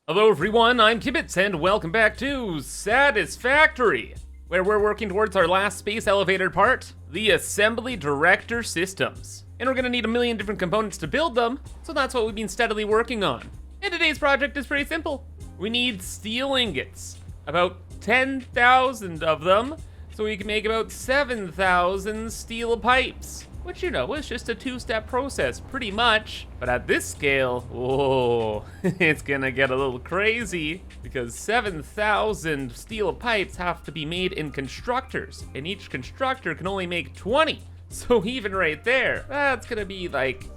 Hello everyone, I'm ImKibitz and welcome back to Satisfactory, where we're working towards our last space elevator part, the assembly director systems. And we're gonna need a million different components to build them, so that's what we've been steadily working on. And today's project is pretty simple. We need steel ingots, about 10,000 of them, so we can make about 7,000 steel pipes. Which, you know, is just a two-step process, pretty much. But at this scale, whoa, it's gonna get a little crazy, because 7,000 steel pipes have to be made in constructors, and each constructor can only make 20. So even right there, that's gonna be like,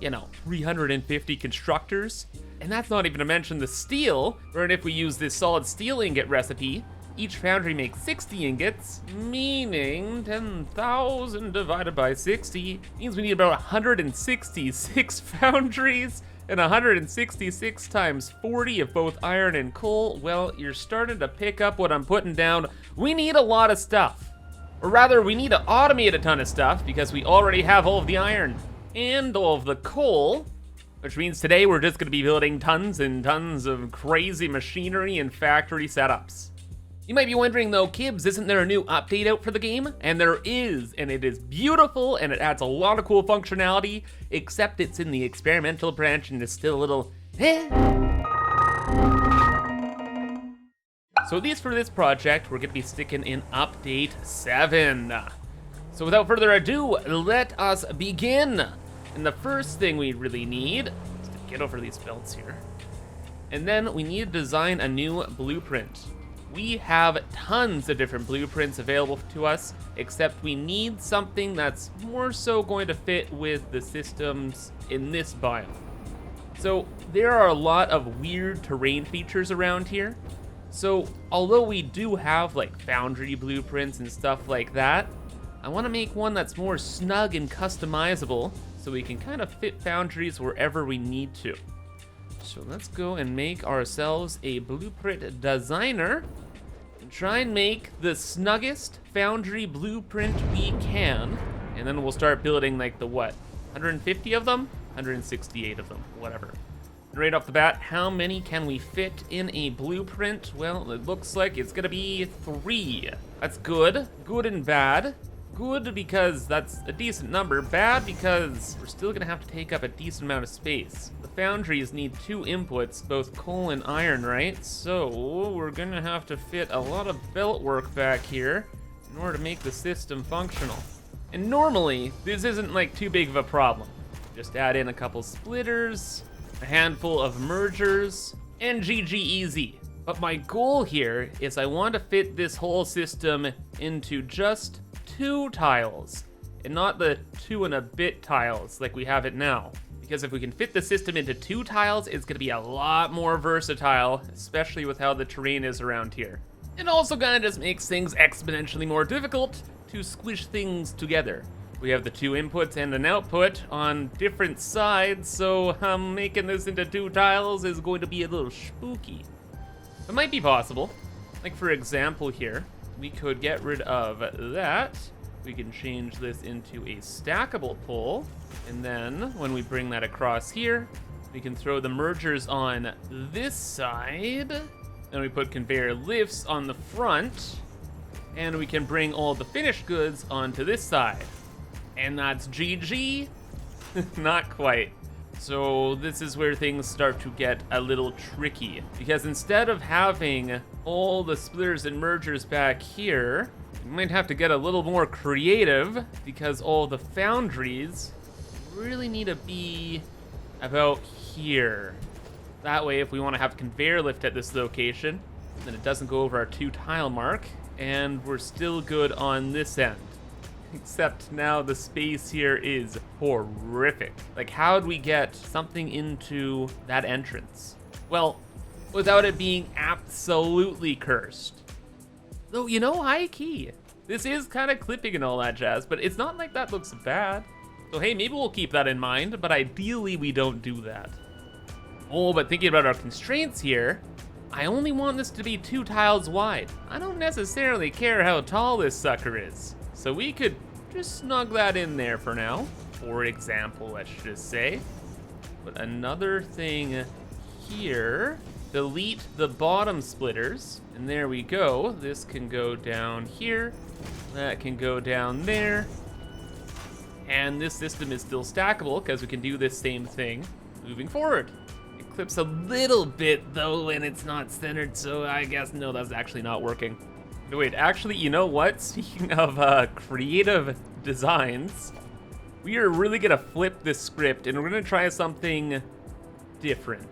350 constructors. And that's not even to mention the steel, wherein if we use this solid steel ingot recipe, each foundry makes 60 ingots, meaning 10,000 divided by 60 means we need about 166 foundries, and 166 times 40 of both iron and coal. Well, you're starting to pick up what I'm putting down. We need a lot of stuff. Or rather, we need to automate a ton of stuff because we already have all of the iron and all of the coal, which means today we're just gonna be building tons and tons of crazy machinery and factory setups. You might be wondering though, Kibs, isn't there a new update out for the game? And there is, and it is beautiful, and it adds a lot of cool functionality, except it's in the experimental branch and is still a little So at least for this project, we're gonna be sticking in update 7. So without further ado, let us begin. And the first thing we really need is to get over these belts here. And then we need to design a new blueprint. We have tons of different blueprints available to us, except we need something that's more so going to fit with the systems in this biome. So there are a lot of weird terrain features around here. So although we do have like Foundry blueprints and stuff like that, I want to make one that's more snug and customizable so we can kind of fit foundries wherever we need to. So let's go and make ourselves a blueprint designer and try and make the snuggest foundry blueprint we can. And then we'll start building like the 150 of them? 168 of them, whatever. And right off the bat, how many can we fit in a blueprint? Well, it looks like it's gonna be 3. That's good. Good and bad. Good because that's a decent number. Bad because we're still gonna have to take up a decent amount of space. The foundries need 2 inputs, both coal and iron, right? So we're gonna have to fit a lot of belt work back here in order to make the system functional. And normally, this isn't like too big of a problem. Just add in a couple splitters, a handful of mergers, and GG easy. But my goal here is I want to fit this whole system into just 2 tiles, and not the 2 and a bit tiles like we have it now. Because if we can fit the system into 2 tiles, it's gonna be a lot more versatile, especially with how the terrain is around here. It also kinda just makes things exponentially more difficult to squish things together. We have the 2 inputs and an output on different sides, so making this into 2 tiles is going to be a little spooky. It might be possible. Like for example here, we could get rid of that. We can change this into a stackable pole. And then when we bring that across here, we can throw the mergers on this side. Then we put conveyor lifts on the front. And we can bring all the finished goods onto this side. And that's GG. Not quite. So this is where things start to get a little tricky, because instead of having all the splitters and mergers back here, we might have to get a little more creative, because all the foundries really need to be about here. That way, if we want to have conveyor lift at this location, then it doesn't go over our 2 tile mark, and we're still good on this end. Except now the space here is horrific. Like, how'd we get something into that entrance? Well, without it being absolutely cursed. Though, high key. This is kind of clipping and all that jazz, but it's not like that looks bad. So hey, maybe we'll keep that in mind, but ideally we don't do that. Oh, but thinking about our constraints here, I only want this to be 2 tiles wide. I don't necessarily care how tall this sucker is. So we could just snug that in there for now. For example, let's just say. But another thing here delete the bottom splitters, and there we go. This can go down here, that can go down there, and this system is still stackable because we can do this same thing moving forward. It clips a little bit though, and it's not centered, so I guess no, that's actually not working. No, wait, actually, you know what? Speaking of creative designs, we are really gonna flip this script and we're gonna try something different.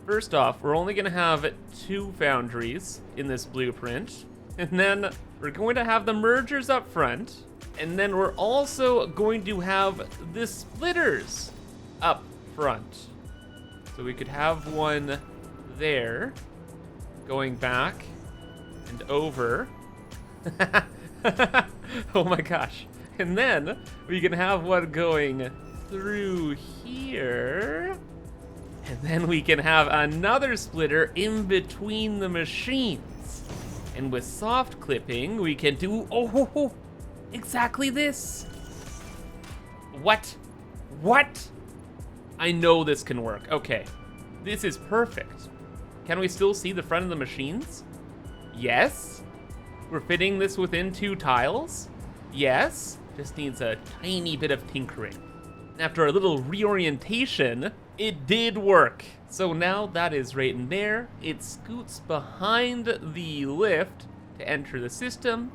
First off, we're only gonna have 2 foundries in this blueprint, and then we're going to have the mergers up front, and then we're also going to have the splitters up front. So we could have one there, going back and over. Oh my gosh. And then we can have one going through here. And then we can have another splitter in between the machines. And with soft clipping, we can do, exactly this. What? I know this can work. Okay, this is perfect. Can we still see the front of the machines? Yes. We're fitting this within 2 tiles? Yes. Just needs a tiny bit of tinkering. After a little reorientation, it did work. So now that is right in there. It scoots behind the lift to enter the system,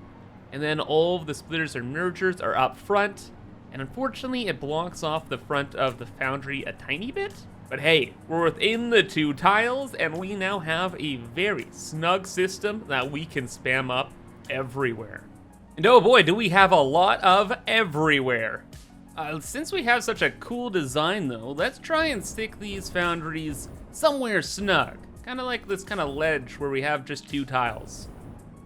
and then all of the splitters and mergers are up front, and unfortunately it blocks off the front of the foundry a tiny bit. But hey, we're within the 2 tiles, and we now have a very snug system that we can spam up everywhere. And oh boy, do we have a lot of everywhere. Since we have such a cool design though, let's try and stick these foundries somewhere snug. Kind of like this kind of ledge where we have just 2 tiles,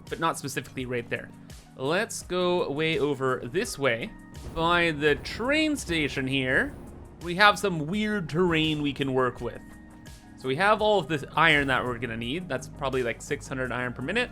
but not specifically right there. Let's go way over this way. By the train station here, we have some weird terrain we can work with. So we have all of this iron that we're gonna need. That's probably like 600 iron per minute.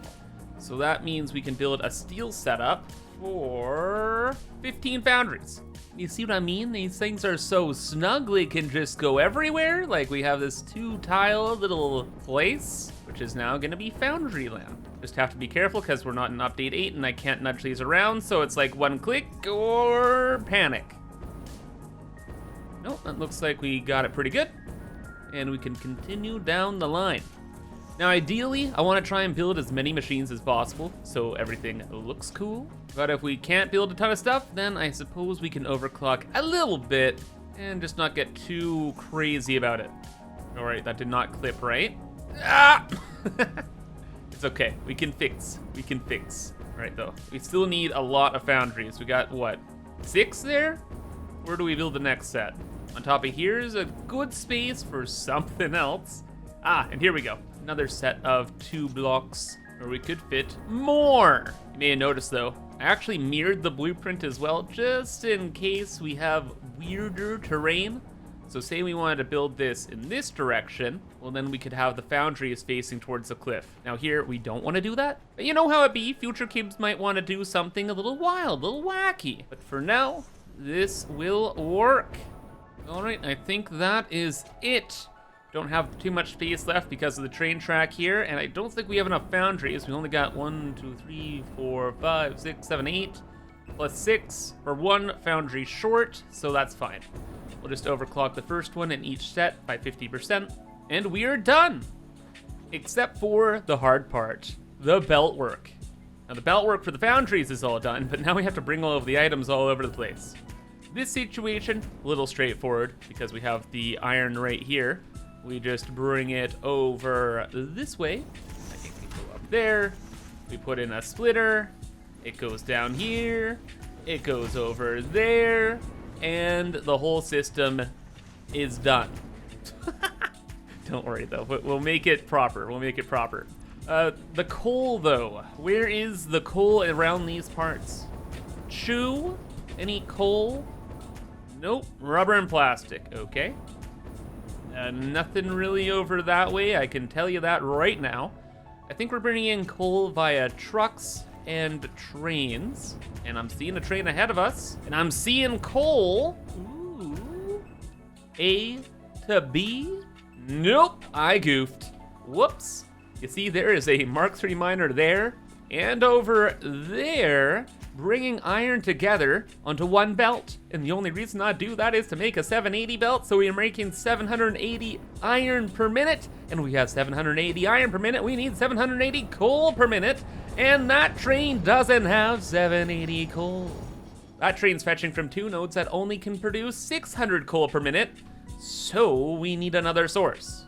So that means we can build a steel setup for 15 foundries. You see what I mean? These things are so snug, they can just go everywhere. Like we have this 2-tile little place, which is now gonna be foundry land. Just have to be careful because we're not in update 8 and I can't nudge these around, so it's like 1 click or panic. Nope, that looks like we got it pretty good. And we can continue down the line. Now ideally, I want to try and build as many machines as possible so everything looks cool. But if we can't build a ton of stuff, then I suppose we can overclock a little bit and just not get too crazy about it. All right, that did not clip right. Ah! It's okay, we can fix. All right though, we still need a lot of foundries. We got what, 6 there? Where do we build the next set? On top of here is a good space for something else. Ah, and here we go. Another set of 2 blocks where we could fit more. You may have noticed though, I actually mirrored the blueprint as well, just in case we have weirder terrain. So say we wanted to build this in this direction, well then we could have the foundries facing towards the cliff. Now here, we don't want to do that, but you know how it be, future kibs might want to do something a little wild, a little wacky. But for now, this will work. All right, I think that is it. Don't have too much space left because of the train track here, and I don't think we have enough foundries. We only got 1, 2, 3, 4, 5, 6, 7, 8, plus 6 for 1 foundry short, so that's fine. We'll just overclock the first one in each set by 50%, and we are done. Except for the hard part, the belt work. Now the belt work for the foundries is all done, but now we have to bring all of the items all over the place. This situation, a little straightforward because we have the iron right here. We just bring it over this way. I think we go up there. We put in a splitter. It goes down here. It goes over there. And the whole system is done. Don't worry though, we'll make it proper. The coal though, where is the coal around these parts? Chew? Any coal? Nope, rubber and plastic, okay. Nothing really over that way, I can tell you that right now. I think we're bringing in coal via trucks and trains. And I'm seeing a train ahead of us. And I'm seeing coal. Ooh. A to B? Nope, I goofed. Whoops. You see, there is a Mark III miner there, and over there, bringing iron together onto one belt. And the only reason I do that is to make a 780 belt, so we are making 780 iron per minute, and we have 780 iron per minute, we need 780 coal per minute, and that train doesn't have 780 coal. That train's fetching from 2 nodes that only can produce 600 coal per minute, so we need another source.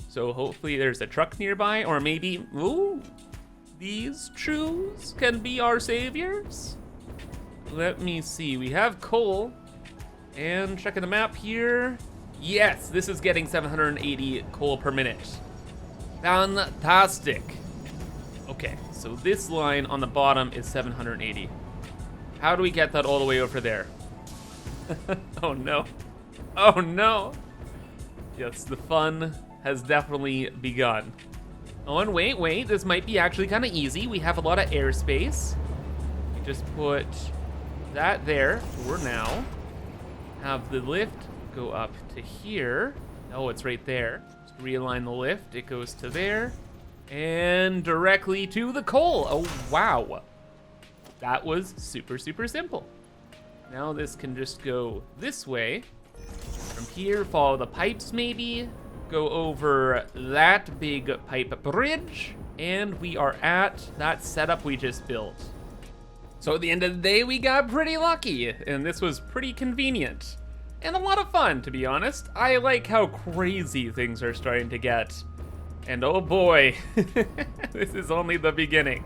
So hopefully there's a truck nearby, or maybe, ooh, these trees can be our saviors. Let me see, we have coal, and checking the map here. Yes, this is getting 780 coal per minute. Fantastic. Okay, so this line on the bottom is 780. How do we get that all the way over there? Oh no. Oh no. Yes, the fun has definitely begun. Oh, and wait, this might be actually kind of easy. We have a lot of airspace. We just put that there for now. Have the lift go up to here. Oh, it's right there. Just realign the lift. It goes to there. And directly to the coal. Oh, wow. That was super, super simple. Now this can just go this way. From here, follow the pipes maybe. Go over that big pipe bridge. And we are at that setup we just built. So at the end of the day, we got pretty lucky. And this was pretty convenient. And a lot of fun, to be honest. I like how crazy things are starting to get. And oh boy, this is only the beginning.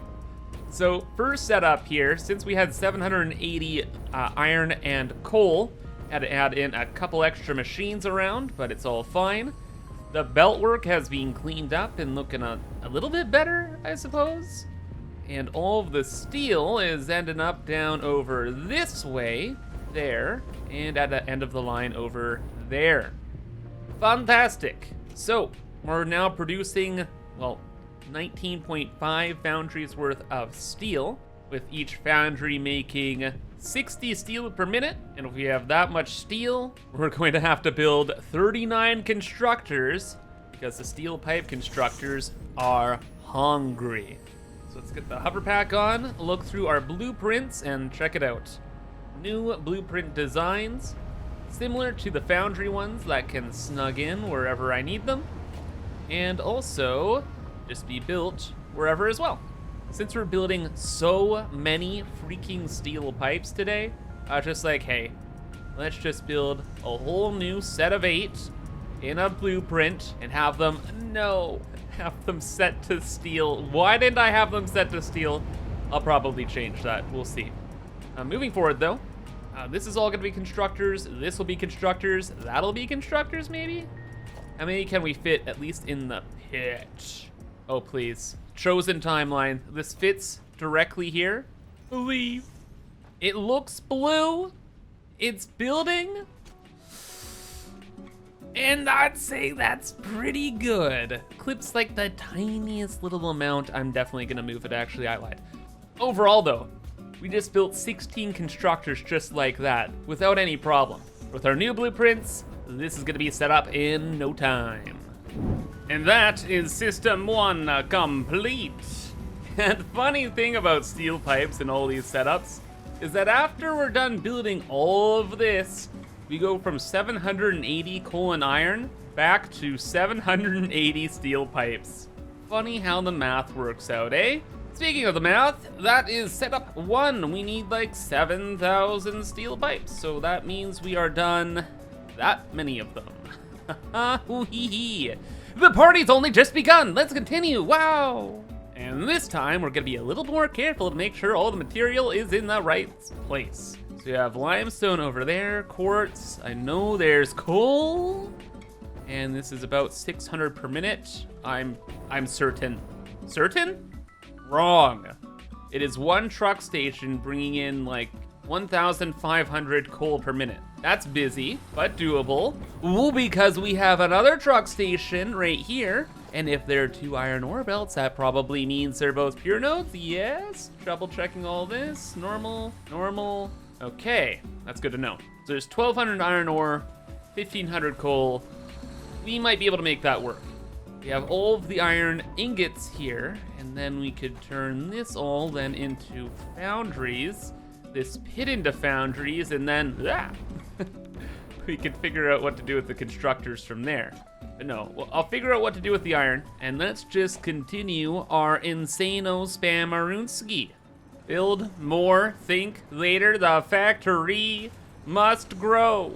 So first setup here, since we had 780 iron and coal, had to add in a couple extra machines around, but it's all fine. The belt work has been cleaned up and looking a little bit better, I suppose. And all of the steel is ending up down over this way, there, and at the end of the line over there. Fantastic. So we're now producing, well, 19.5 foundries worth of steel, with each foundry making 60 steel per minute. And if we have that much steel, we're going to have to build 39 constructors, because the steel pipe constructors are hungry. So let's get the hover pack on, look through our blueprints, and check it out. New blueprint designs, similar to the foundry ones that can snug in wherever I need them, and also just be built wherever as well. Since we're building so many freaking steel pipes today, I was just like, hey, let's just build a whole new set of 8 in a blueprint and have them set to steel. Why didn't I have them set to steel? I'll probably change that, we'll see. Moving forward though, this is all gonna be constructors, this will be constructors, that'll be constructors maybe? How many can we fit at least in the pit? Oh, please. Chosen timeline. This fits directly here. Believe. It looks blue. It's building. And I'd say that's pretty good. Clips like the tiniest little amount. I'm definitely gonna move it, actually, I lied. Overall though, we just built 16 constructors just like that, without any problem. With our new blueprints, this is gonna be set up in no time. And that is System 1 complete. And funny thing about steel pipes and all these setups is that after we're done building all of this, we go from 780 coal and iron back to 780 steel pipes. Funny how the math works out, eh? Speaking of the math, that is setup 1. We need like 7,000 steel pipes, so that means we are done that many of them. The party's only just begun. Let's continue. Wow. And this time we're gonna be a little more careful to make sure all the material is in the right place. So you have limestone over there, quartz. I know there's coal. And this is about 600 per minute. I'm certain. Certain? Wrong. It is one truck station bringing in like 1,500 coal per minute. That's busy, but doable. Ooh, because we have another truck station right here. And if there are 2 iron ore belts, that probably means they're both pure nodes. Yes, double checking all this. Normal. Okay, that's good to know. So there's 1,200 iron ore, 1,500 coal. We might be able to make that work. We have all of the iron ingots here, and then we could turn this all then into foundries, this pit into foundries, and then we could figure out what to do with the constructors from there. But no, well, I'll figure out what to do with the iron, and let's just continue our insano spammerunski. Build more, think later, the factory must grow.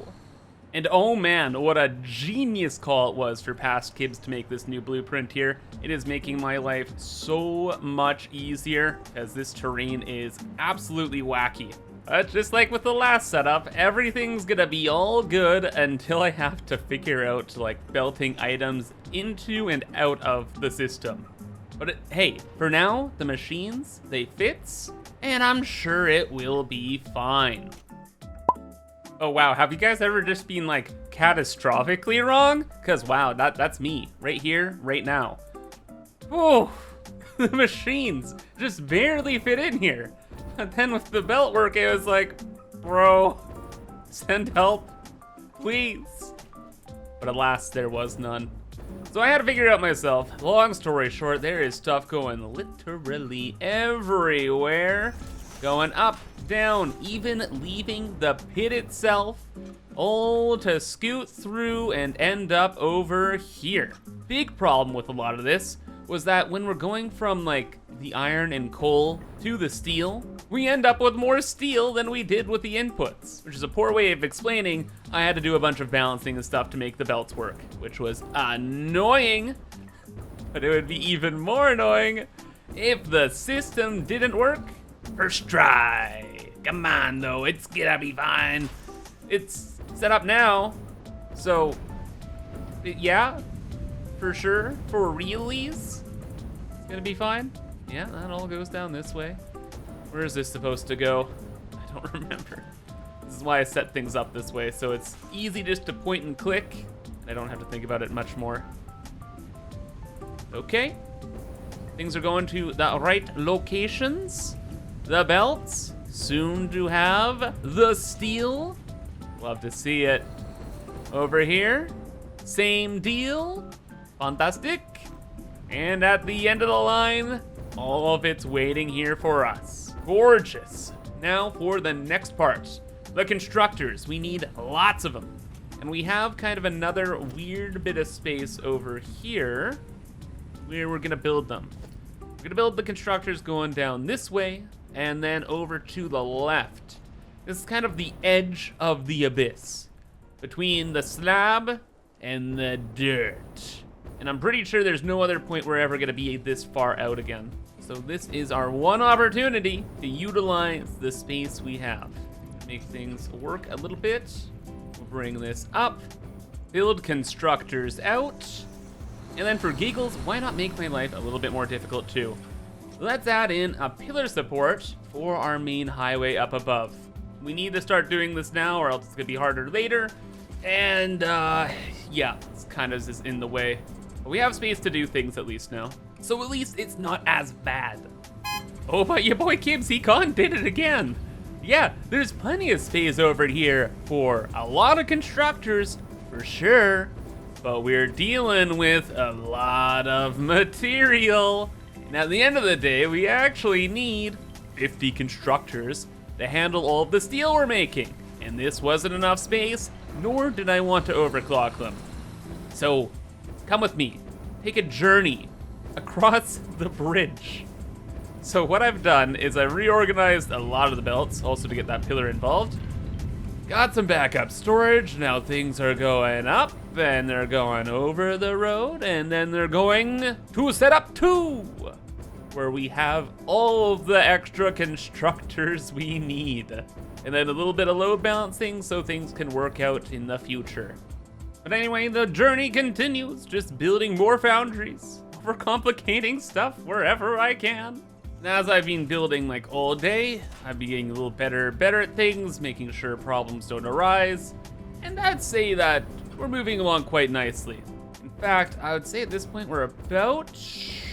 And oh man, what a genius call it was for past Kibs to make this new blueprint here. It is making my life so much easier, as this terrain is absolutely wacky. But just like with the last setup, everything's gonna be all good until I have to figure out like belting items into and out of the system. But hey, for now, the machines, they fits, and I'm sure it will be fine. Oh wow, have you guys ever just been like catastrophically wrong? Cause wow, that's me, right here, right now. Oh, the machines just barely fit in here. And then with the belt work, it was like, bro, send help, please. But alas, there was none. So I had to figure it out myself. Long story short, there is stuff going literally everywhere. Going up, down, even leaving the pit itself, all to scoot through and end up over here. Big problem with a lot of this was that when we're going from like the iron and coal to the steel, we end up with more steel than we did with the inputs, which is a poor way of explaining I had to do a bunch of balancing and stuff to make the belts work, which was annoying, but it would be even more annoying if the system didn't work. First try. Come on, though. It's gonna be fine. It's set up now. So, yeah, for sure. For realies, it's gonna be fine. Yeah, that all goes down this way. Where is this supposed to go? I don't remember. This is why I set things up this way, so it's easy just to point and click. I don't have to think about it much more. Okay. Things are going to the right locations. The belts, soon to have the steel. Love to see it. Over here, same deal. Fantastic. And at the end of the line, all of it's waiting here for us. Gorgeous. Now for the next part, the constructors. We need lots of them. And we have kind of another weird bit of space over here where we're gonna build them. We're gonna build the constructors going down this way, and then over to the left. This is kind of the edge of the abyss between the slab and the dirt. And I'm pretty sure there's no other point we're ever gonna be this far out again. So this is our one opportunity to utilize the space we have. Make things work a little bit. We'll bring this up, build constructors out, and then for giggles, why not make my life a little bit more difficult too? Let's add in a pillar support for our main highway up above. We need to start doing this now or else it's gonna be harder later. And yeah, it's kind of just in the way. But we have space to do things at least now. So at least it's not as bad. Oh, but your boy KibsCon did it again. Yeah, there's plenty of space over here for a lot of constructors, for sure. But we're dealing with a lot of material. And at the end of the day, we actually need 50 constructors to handle all of the steel we're making. And this wasn't enough space, nor did I want to overclock them. So, come with me. Take a journey across the bridge. So what I've done is I've reorganized a lot of the belts, also to get that pillar involved. Got some backup storage, now things are going up, and they're going over the road, and then they're going to setup 2, where we have all of the extra constructors we need. And then a little bit of load balancing so things can work out in the future. But anyway, the journey continues, just building more foundries, overcomplicating stuff wherever I can. And as I've been building like all day, I've been getting a little better at things, making sure problems don't arise. And I'd say that we're moving along quite nicely. In fact, I would say at this point we're about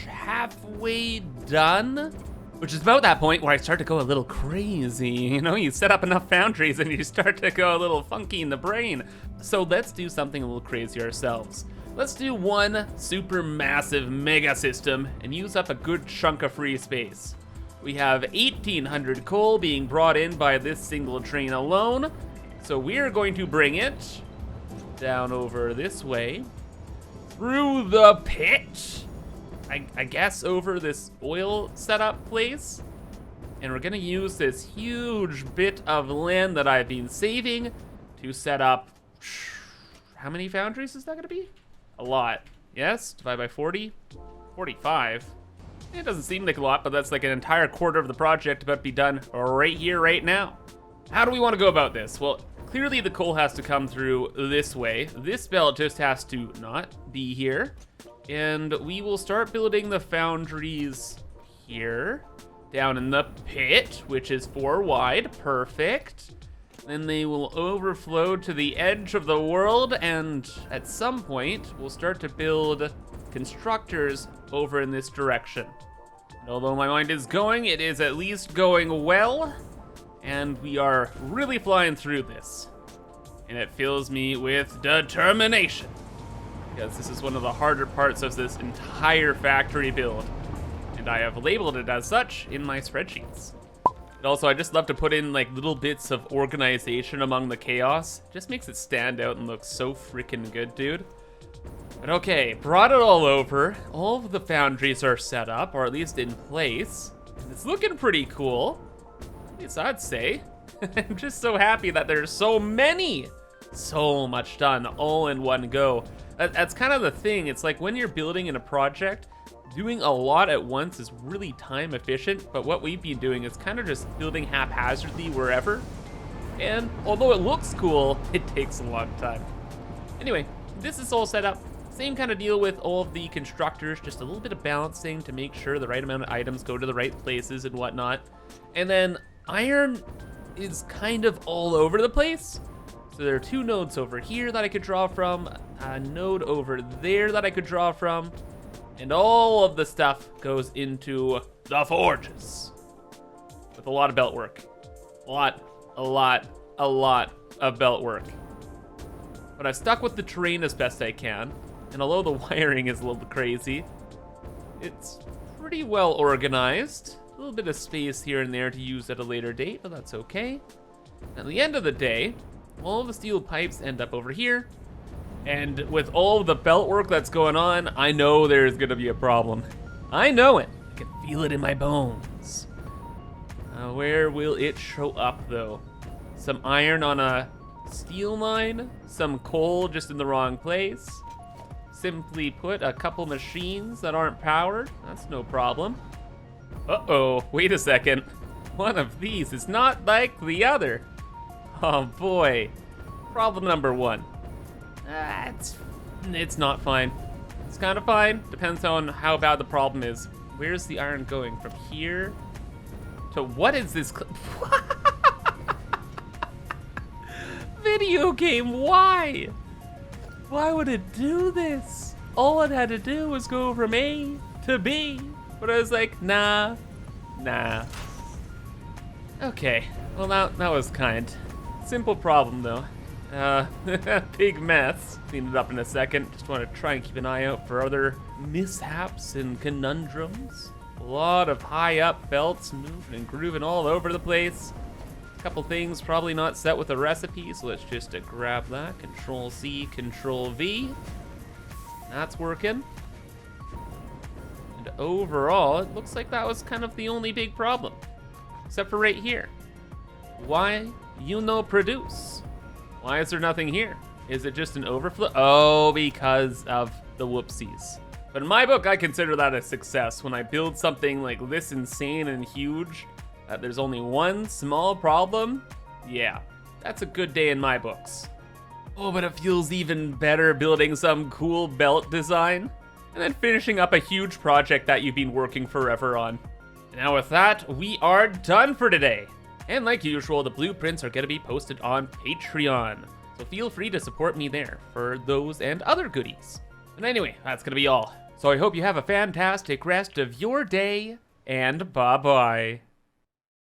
halfway done, which is about that point where I start to go a little crazy. You know, you set up enough foundries and you start to go a little funky in the brain. So let's do something a little crazy ourselves. Let's do one super massive mega system and use up a good chunk of free space. We have 1,800 coal being brought in by this single train alone. So we're going to bring it down over this way, through the pit, I guess over this oil setup place. And we're gonna use this huge bit of land that I've been saving to set up, how many foundries is that gonna be? A lot, yes? Divide by 40, 45. It doesn't seem like a lot, but that's like an entire quarter of the project about to be done right here, right now. How do we want to go about this? Well, clearly the coal has to come through this way. This belt just has to not be here. And we will start building the foundries here, down in the pit, which is 4 wide, perfect. Then they will overflow to the edge of the world, and at some point, we'll start to build constructors over in this direction. And although my mind is going, it is at least going well, and we are really flying through this. And it fills me with determination, because this is one of the harder parts of this entire factory build, and I have labeled it as such in my spreadsheets. And also, I just love to put in like little bits of organization among the chaos. It just makes it stand out and look so freaking good, dude. But okay, brought it all over. All of the foundries are set up, or at least in place. And it's looking pretty cool, at least I'd say. I'm just so happy that there's so many. So much done all in one go. That's kind of the thing. It's like when you're building in a project, doing a lot at once is really time efficient, but what we've been doing is kind of just building haphazardly wherever. And although it looks cool, it takes a long time. Anyway, this is all set up. Same kind of deal with all of the constructors, just a little bit of balancing to make sure the right amount of items go to the right places and whatnot. And then iron is kind of all over the place. So there are 2 nodes over here that I could draw from, a node over there that I could draw from, and all of the stuff goes into the forges with a lot of belt work. A lot of belt work. But I've stuck with the terrain as best I can, and although the wiring is a little bit crazy, it's pretty well organized. A little bit of space here and there to use at a later date, but that's okay. At the end of the day, all of the steel pipes end up over here, and with all of the belt work that's going on, I know there's gonna be a problem. I know it. I can feel it in my bones. Where will it show up, though? Some iron on a steel line, some coal just in the wrong place. Simply put, a couple machines that aren't powered. That's no problem. Uh-oh, wait a second. One of these is not like the other. Oh boy. Problem number 1. It's not fine. It's kind of fine. Depends on how bad the problem is. Where's the iron going? From here to what is this? Video game, why? Why would it do this? All it had to do was go from A to B. But I was like, nah. Okay, well that was kind. Simple problem though. Big mess. Clean it up in a second. Just want to try and keep an eye out for other mishaps and conundrums. A lot of high up belts moving and grooving all over the place. A couple things probably not set with a recipe, so let's just grab that. Control C, Control V. That's working. And overall, it looks like that was kind of the only big problem. Except for right here. Why you no produce? Why is there nothing here? Is it just an overflow? Oh, because of the whoopsies. But in my book, I consider that a success. When I build something like this insane and huge, that there's only one small problem, yeah, that's a good day in my books. Oh, but it feels even better building some cool belt design and then finishing up a huge project that you've been working forever on. And now with that, we are done for today. And like usual, the blueprints are gonna be posted on Patreon. So feel free to support me there for those and other goodies. And anyway, that's gonna be all. So I hope you have a fantastic rest of your day, and bye-bye.